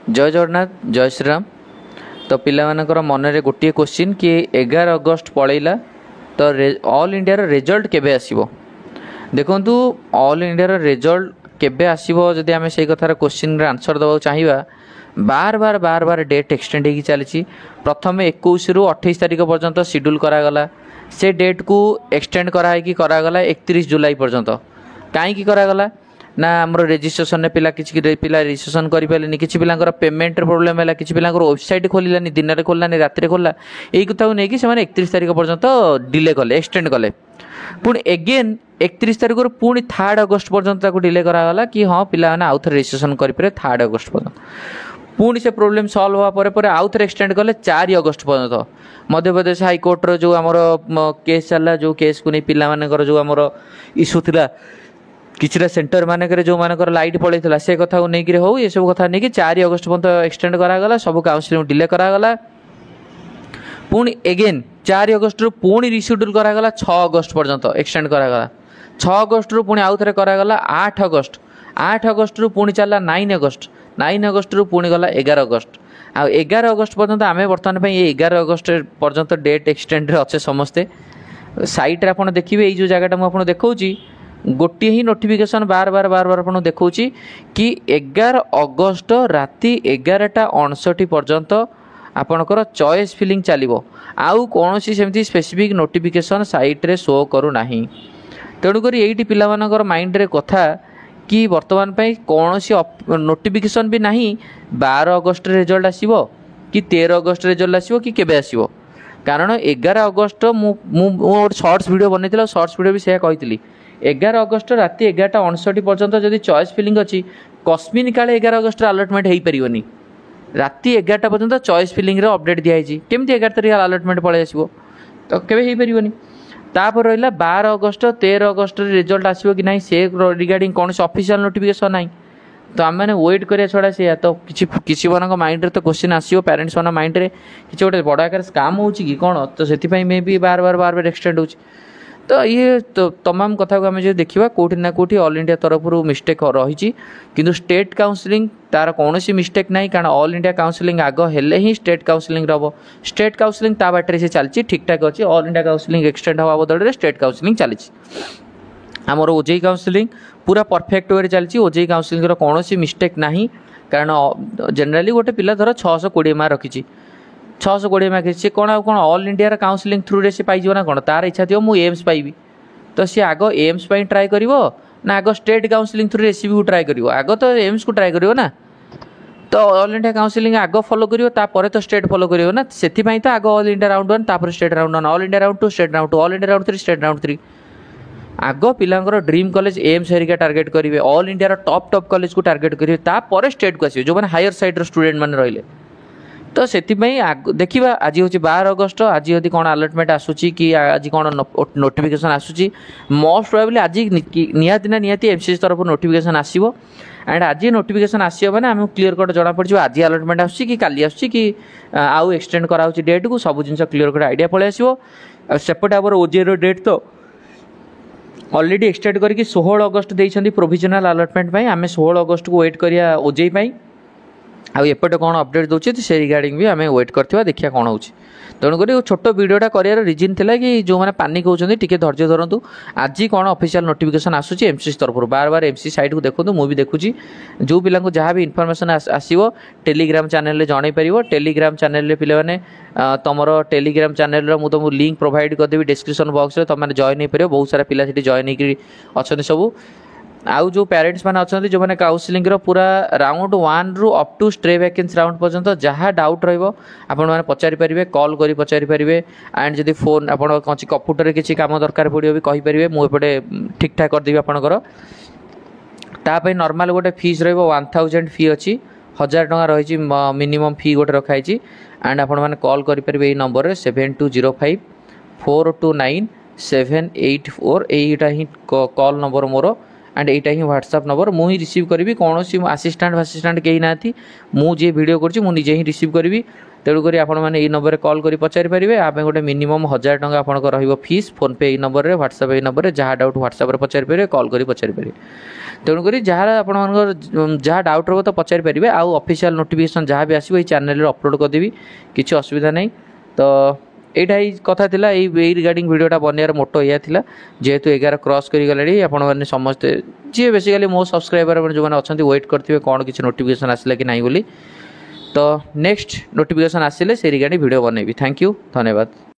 जय जगन्नाथ जय श्रीराम। तो पिलामानकर मनरे गोटे क्वेश्चन कि 11 अगस्ट पलैला तो ऑल इंडिया रिजल्ट केबे आसीबो। देखंतु ऑल इंडिया रिजल्ट केबे आसीबो जदि आमे सेही कथार क्वेश्चन रे आंसर दबा चाहिबा बार बार डेट एक्सटेंड होगी चली। प्रथम 21 रु 28 तारिख पर्यंत शेड्यूल करागला। से डेट को एक्सटेंड करागला 31 जुलाई पर्यंत। कहीं करागला ना आमर रेजिस्ट्रेशन में पिला किसी पिला रेजिस्ट्रेशन करें कि पिला पेमेंट प्रोब्लेम है कि पिला वेबसाइट खोलानी दिन में खोलानी रात खोला यही कथा नहीं से 31 तारिख पर्यंत डिले कले एक्सटेंड कले। पुणी एगेन 31 तारिख पुणी 3 अगस्ट पर्यंत डिले करागला कि हाँ पिला आउ थे रेजिस्ट्रेशन करेंगे 3 अगस्ट पर्यंत। पुणी से प्रोब्लेम सल्व होगा आउ थे एक्सटेंड कले 4 अगस्ट पर्यंत। मध्यप्रदेश हाईकोर्टर जो आमर केस चलला जो केस को नहीं पिला जो आमर इश्यू था किसी सेंटर मानक जो मानकर लाइट पड़ता से कथा को लेकिन हो ये सब कथा नहीं 4 अगस्ट पर्यंत एक्सटेंड करागला। सब काउंसिलिंग डिले करागला। पुणी एगेन 4 अगस्ट रु पुणी रिशेड्यूल करागला 6 अगस्ट पर्यंत एक्सटेंड करागला। 6 अगस्ट रु पुणी आउ थे करागला 8 अगस्ट। 8 अगस्ट रु पुणी चलला 9 अगस्ट। 9 अगस्ट रु पुणी गला 11 अगस्ट। आ 11 अगस्ट पर्यंत आम बर्तमान 11 अगस्ट पर्यंत डेट एक्सटेंड अच्छे समस्ते। साइट रे आपन देखिए ये जगह मुझे देखा गोटे ही नोटिफिकेशन बार बार आपको देखा कि 11 अगस्ट राति 11:59 पर्यंत आपणकर चॉइस फिलिंग चलो। आउ कौन सेमती स्पेसिफिक नोटिफिकेशन साइट रे शो करूना। तेणुक ये पिलामानकर माइंड रे कथा कि बर्तमान कौन नोटिफिकेशन भी नहीं 12 अगस्ट रिजल्ट आसीबो कि 13 अगस्ट रिजल्ट आसीबो कि केबे आसीबो। कारण 11 अगस्ट मु शॉर्ट्स वीडियो बनई शॉर्ट्स वीडियो भी से कही 11 अगस्ट राति 11:59 पर्यंत जदि चॉइस फिलिंग अच्छी कस्मिन काले 11 अगस्ट अलटमेंट हो पारनी। राति 11टा पर्यंत चॉइस फिलिंग रे अपडेट दिखाई केमती 11 तारिख अलटमेंट पलि आसो तो केबे हो पारनी। तापर रहा 12 अगस्ट 13 अगस्ट रिजल्ट आसो कि ना से रिगार्डिंग कौन से ऑफिशियल नोटिफिकेशन ना। तो आम मैंने वेट करिया छड़ा से तो किसी मान माइंड रे तो क्वेश्चन आसो पेरेंट्स मान माइंड रे किसी गोटे बड़ आकार स्काम हो कौन तो से मे भी बार बार एक्सटेंड हो। तो ये तो तमाम कथा को आम जो देखा कौटी ना कौटी ऑल इंडिया तरफ मिस्टेक रही किंतु स्टेट काउंसिलिंग तार कौन मिस्टेक ना कारण ऑल इंडिया काउंसिलिंग आग हेले ही स्टेट काउंसिलिंग हम। स्टेट काउंसिलिंग ता बाटर से चलती ठीक ठाक अच्छी। ऑल इंडिया काउंसिलिंग एक्सटेंड हवा बदल में स्टेट काउंसिलिंग चली। आमर ओजेई काउंसिलिंग पूरा परफेक्ट वे चलती। ओजेई काउंसिलिंग कौन मिस्टेक ना कारण जनरली गोटे पिला धर 620 मार्क रखी 620 मार्क सी कौन आउ कौन ऑल इंडिया काउंसिलिंग थ्रू रे से पाइज ना कौन तार इच्छा थी मुझे एम्स पाइबी तो सी आग एम्स ट्राए कर ना आग स्टेट काउंसिलिंग थ्रू एससीबी को ट्राए कर आग तो एम्स को ट्राए कर ना। तो ऑल इंडिया काउंसिलिंग आग फॉलो कर तो स्टेट फॉलो कर ना से तो आग ऑल इंडिया राउंड 1 तापर state round 1 all India round 2 state round 2 all India round 3 state round 3 आग पिलांकर ड्रीम कॉलेज एम्स हेरिका टार्गेट करेंगे ऑल इंडिया टॉप कॉलेज को टार्गेट करेंगे तापर स्टेट को आसो जो मैंने हायर साइड स्टूडेंट मैंने रहिले। तो से देखा आज हूँ 12 अगस्ट आज यदि कौन अलटमेंट आसूची कि आज कौन नोटिफिकेशन आसूची मोस्ट प्रोबेबली आज निहाती ना निहाती एमसीसी तरफ नोटिफिकेशन आसो। एंड आज नोटिफिकेशन आसो मैंने आम क्लीयर कट जना पड़ आज अलटमेंट आसूची कि काली आसूची कि आउ एक्सटेंड कराऊँ डेट को सब जिन क्लीयर कट आइडिया पलि आसो। सेपटे आम ओजेर डेट तो ऑलरेडी एक्सटेंड करके 16 अगस्ट देइछंती प्रोविजनल अलटमेंट आम 16 अगस्ट को वेट करिया ओजेई आउपटे कौन अपडेट दूसरी से रिगार्डिंग भी आम वेट करवा देखिए कौन हो। तेणुक छोट वीडियोटा कर रिजन था कि जो मैंने पानिक होती टी धैर्य धरतु आज कौन ऑफिशियल नोटिफिकेशन आसूची एमसीसी तरफ बार एमसीसी साइट को देखो मुझे देखुची जो पिला जहाँ भी इनफॉरमेशन आसो टेलीग्राम चैनल जन पार टेलीग्राम चैनल पे तुम टेलीग्राम चैनल मुझे तुमको लिंक प्रोवाइड करदेवी डिस्क्रिप्शन बॉक्स में तुमने जॉइन हो पार बहुत सारा पिला जॉइन होती सब। आउ जो पेरेंट्स मैंने अच्छा जो मैंने काउंसिलिंग पूरा राउंड 1 रु up to stray vacancy round पर्यंत जहाँ डाउट रहा पचारि पारे कॉल कर पचारि पारे। एंड जब फोन आप कंप्यूटर किसी काम दरकार पड़ो भी कहींपर मुझे ठीक ठाक करदेवी आपंकर ताप नॉर्मल गोटे फीस रो 1000 फी अच्छी 1000 टका रही मिनिमम फी गोटे रखाई। एंड आपने कॉल करेंगे नंबर 7205 429 784 यहीटा ही कॉल नंबर मोर। एंड यहाँ ही व्हाट्सएप नंबर मुझे रिसीव करी कौन आसीस्टाट कहीं ना मुझे वीडियो करजे ही रिसीव करी तेणुक आपने नंबर कॉल कर पचारि पारे आप गोटे मिनिमम 1000 टंका आपंकर रहीस फोन पे यही नंबर व्हाट्सएप यही नंबर जहाँ डाउट व्हाट्सएप पचारि पारे कॉल कर पचारि पारे तेणुक जहाँ आप जहाँ डाउट रो तो पचारि पारे आउ ऑफिशियल नोटिफिकेशन जहाँ भी आसो चैनल अपलोड करदेवी किसी असुविधा नहीं तो यहाँ ही कथा थिला यही रिगार्डिंग वीडियोटा बनवार मोटो या थिला जेहेतु 11 क्रॉस कर गले आपण मैंने समस्ते जी बेसिकली मो सब्सक्राइबर जो मैंने अच्छा वेट करते कौन किसी नोटिफिकेशन आसला कि नहीं बोली तो नेक्स्ट नोटिफिकेशन आसिले से रिगार्डिंग वीडियो बनैबी थैंक यू धन्यवाद।